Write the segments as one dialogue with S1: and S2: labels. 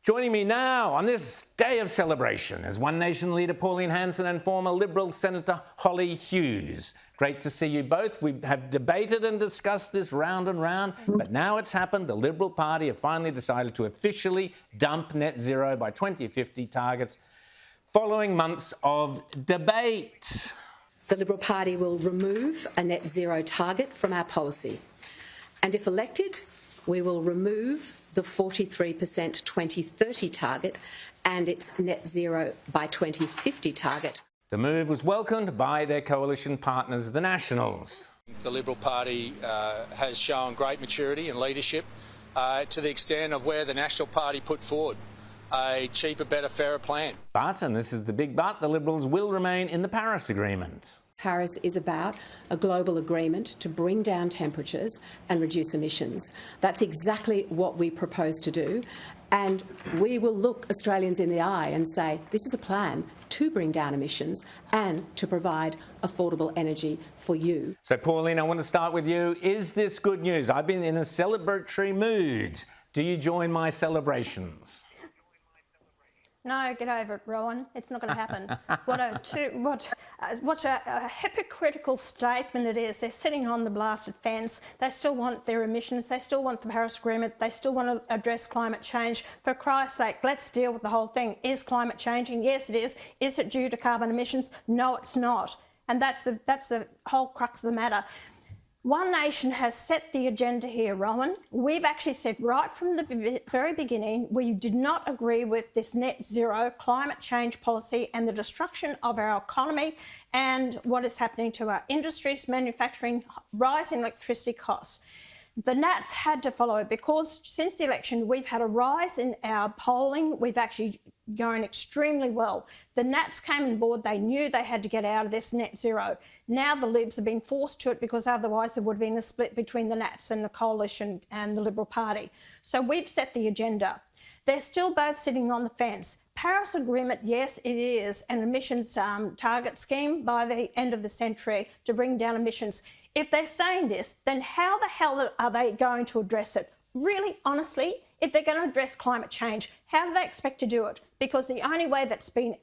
S1: Joining me now on this day of celebration is One Nation Leader Pauline Hanson and former Liberal Senator Holly Hughes. Great to see you both. We have debated and discussed this round and round, but now it's happened. The Liberal Party have finally decided to officially dump net zero by 2050 targets following months of debate.
S2: The Liberal Party will remove a net zero target from our policy. And if elected, we will remove the 43% 2030 target and its net zero by 2050 target.
S1: The move was welcomed by their coalition partners, the Nationals.
S3: The Liberal Party has shown great maturity and leadership to the extent of where the National Party put forward a cheaper, better, fairer plan.
S1: But, and this is the big but, the Liberals will remain in the Paris Agreement.
S2: Paris is about a global agreement to bring down temperatures and reduce emissions. That's exactly what we propose to do. And we will look Australians in the eye and say, this is a plan to bring down emissions and to provide affordable energy for you.
S1: So, Pauline, I want to start with you. Is this good news? I've been in a celebratory mood. Do you join my celebrations?
S4: No, get over it, Rowan. It's not going to happen. What a hypocritical statement it is. They're sitting on the blasted fence. They still want their emissions. They still want the Paris Agreement. They still want to address climate change. For Christ's sake, let's deal with the whole thing. Is climate changing? Yes, it is. Is it due to carbon emissions? No, it's not. And that's the whole crux of the matter. One Nation has set the agenda here, Rowan. We've actually said right from the very beginning we did not agree with this net zero climate change policy and the destruction of our economy and what is happening to our industries, manufacturing, rising electricity costs. The Nats had to follow it because since the election we've had a rise in our polling. We've actually going extremely well. The Nats came on board. They knew they had to get out of this net zero. Now the Libs have been forced to it because otherwise there would have been a split between the Nats and the Coalition and the Liberal Party. So we've set the agenda. They're still both sitting on the fence. Paris Agreement, yes, it is an emissions target scheme by the end of the century to bring down emissions. If they're saying this, then how the hell are they going to address it? Really, honestly, if they're going to address climate change, how do they expect to do it? Because the only way that's been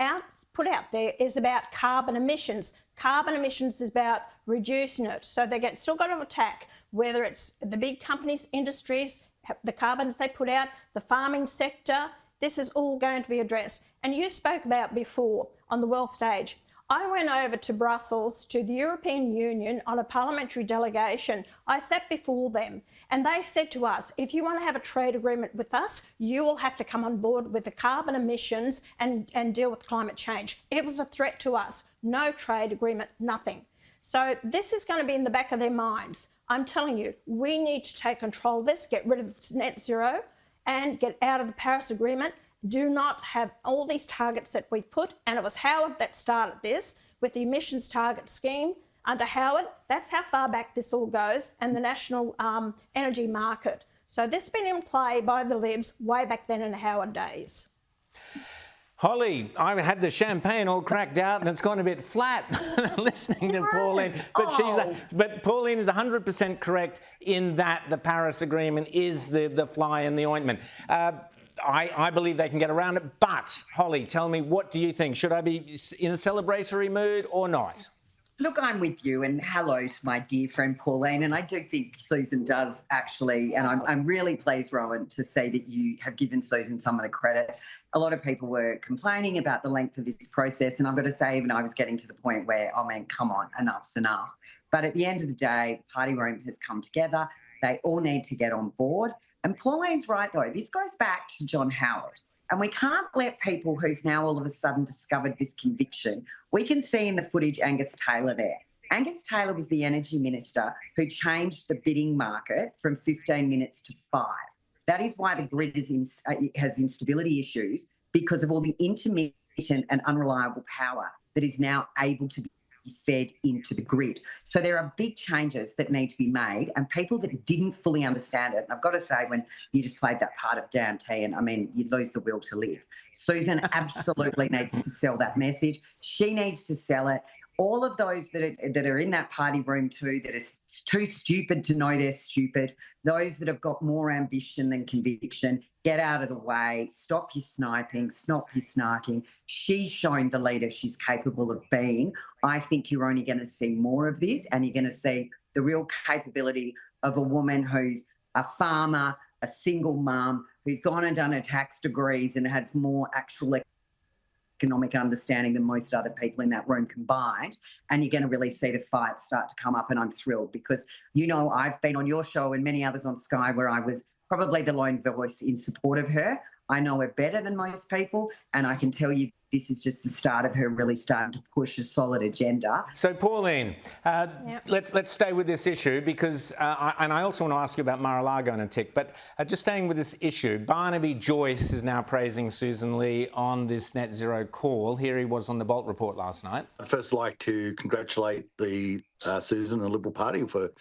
S4: put out there is about carbon emissions. Carbon emissions is about reducing it. So they still got to attack whether it's the big companies, industries, the carbons they put out, the farming sector. This is all going to be addressed. And you spoke about before on the world stage. I went over to Brussels to the European Union on a parliamentary delegation. I sat before them and they said to us, if you want to have a trade agreement with us, you will have to come on board with the carbon emissions and deal with climate change. It was a threat to us. No trade agreement, nothing. So this is going to be in the back of their minds. I'm telling you, we need to take control of this, get rid of net zero and get out of the Paris Agreement. Do not have all these targets that we put, and it was Howard that started this with the emissions target scheme under Howard. That's how far back this all goes, and the national energy market. So this has been in play by the Libs way back then in the Howard days.
S1: Holly, I had the champagne all cracked out and it's gone a bit flat listening to Pauline. But Pauline is 100% correct in that the Paris Agreement is the fly in the ointment. I believe they can get around it. But, Holly, tell me, what do you think? Should I be in a celebratory mood or not?
S5: Look, I'm with you, and hello to my dear friend Pauline. And I do think Susan does actually, and I'm really pleased, Rowan, to say that you have given Susan some of the credit. A lot of people were complaining about the length of this process, and I've got to say, even I was getting to the point where, oh man, come on, enough's enough. But at the end of the day, the party room has come together. They all need to get on board. And Pauline's right, though. This goes back to John Howard. And we can't let people who've now all of a sudden discovered this conviction. We can see in the footage Angus Taylor there. Angus Taylor was the energy minister who changed the bidding market from 15 minutes to 5. That is why the grid has instability issues, because of all the intermittent and unreliable power that is now able to be fed into the grid. So there are big changes that need to be made, and people that didn't fully understand it, and I've got to say, when you just played that part of Dan T, and I mean, you'd lose the will to live. Susan absolutely needs to sell that message. She needs to sell it. all of those that are in that party room too, that are too stupid to know they're stupid, those that have got more ambition than conviction, get out of the way, stop your sniping, stop your snarking. She's shown the leader she's capable of being. I think you're only going to see more of this, and you're going to see the real capability of a woman who's a farmer, a single mum, who's gone and done her tax degrees and has more actual economic understanding than most other people in that room combined. And you're going to really see the fight start to come up, and I'm thrilled because, you know, I've been on your show and many others on Sky where I was probably the lone voice in support of her. I know her better than most people, and I can tell you this is just the start of her really starting to push a solid agenda.
S1: So, Pauline, let's stay with this issue because, I also want to ask you about Mar-a-Lago in a tick, but just staying with this issue, Barnaby Joyce is now praising Susan Lee on this net zero call. Here he was on the Bolt Report last night.
S6: I'd first like to congratulate the Susan and the Liberal Party for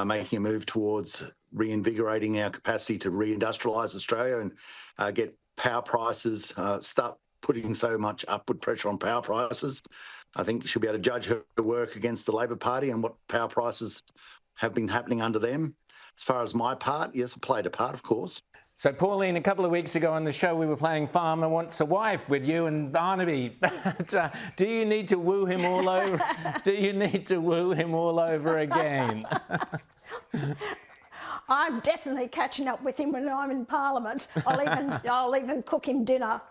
S6: making a move towards reinvigorating our capacity to reindustrialise Australia and get power prices, start putting so much upward pressure on power prices. I think she'll be able to judge her work against the Labor Party and what power prices have been happening under them. As far as my part, yes, I played a part, of course.
S1: So, Pauline, a couple of weeks ago on the show, we were playing Farmer Wants a Wife with you and Barnaby. But, do you need to woo him all over? Do you need to woo him all over again?
S4: I'm definitely catching up with him when I'm in Parliament. I'll even cook him dinner.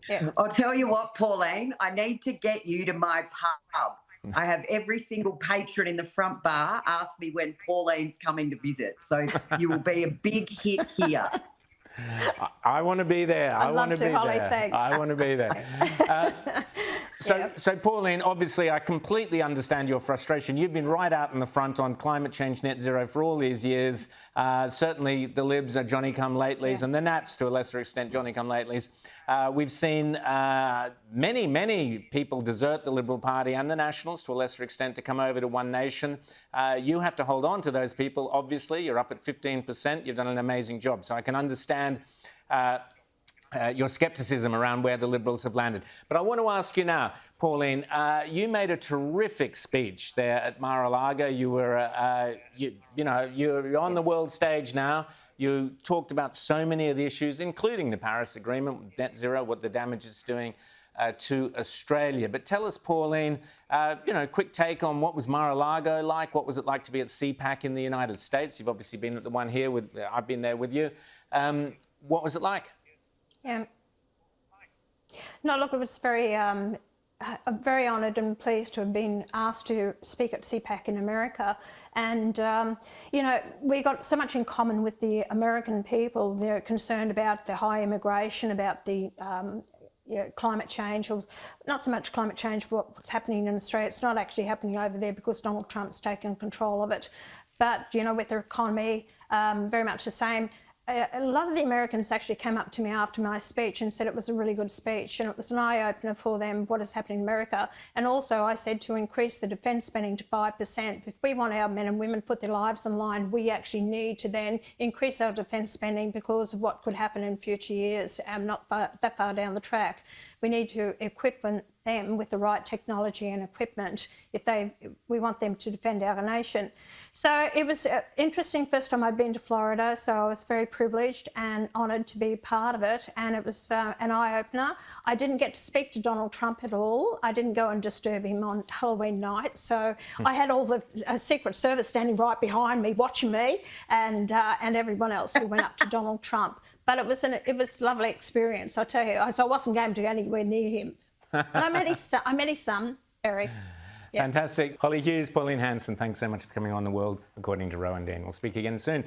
S5: Yeah. I'll tell you what, Pauline, I need to get you to my pub. I have every single patron in the front bar ask me when Pauline's coming to visit. So you will be a big hit here.
S1: I want to be there.
S4: I'd love to, Holly, thanks.
S1: I want to be there. So, Pauline, obviously, I completely understand your frustration. You've been right out in the front on climate change net zero for all these years. Certainly, the Libs are Johnny-come-latelys, and the Nats, to a lesser extent, Johnny-come-latelys. We've seen many people desert the Liberal Party and the Nationals, to a lesser extent, to come over to One Nation. You have to hold on to those people, obviously. You're up at 15%. You've done an amazing job. So I can understand your scepticism around where the Liberals have landed. But I want to ask you now, Pauline, you made a terrific speech there at Mar-a-Lago. You were, you're on the world stage now. You talked about so many of the issues, including the Paris Agreement, net zero, what the damage it's doing to Australia. But tell us, Pauline, quick take on what was Mar-a-Lago like? What was it like to be at CPAC in the United States? You've obviously been at the one here. I've been there with you. What was it like?
S4: Yeah. No, look, it was very honoured and pleased to have been asked to speak at CPAC in America. And, we got so much in common with the American people. They're concerned about the high immigration, about the climate change, or not so much climate change, what's happening in Australia. It's not actually happening over there because Donald Trump's taken control of it. But, with their economy, very much the same. A lot of the Americans actually came up to me after my speech and said it was a really good speech, and it was an eye-opener for them what is happening in America. And also I said to increase the defence spending to 5%. If we want our men and women to put their lives on the line, we actually need to then increase our defence spending because of what could happen in future years, not that far down the track. We need to equip them with the right technology and equipment if we want them to defend our nation. So it was interesting. First time I'd been to Florida, so I was very privileged and honoured to be part of it, and it was an eye-opener. I didn't get to speak to Donald Trump at all. I didn't go and disturb him on Halloween night, so I had all the Secret Service standing right behind me, watching me, and everyone else who went up to Donald Trump. But it was a lovely experience, I tell you. So I wasn't going to go anywhere near him. But I met his son, Eric. Yep.
S1: Fantastic. Holly Hughes, Pauline Hanson, thanks so much for coming on The World According to Rowan Dean. We'll speak again soon.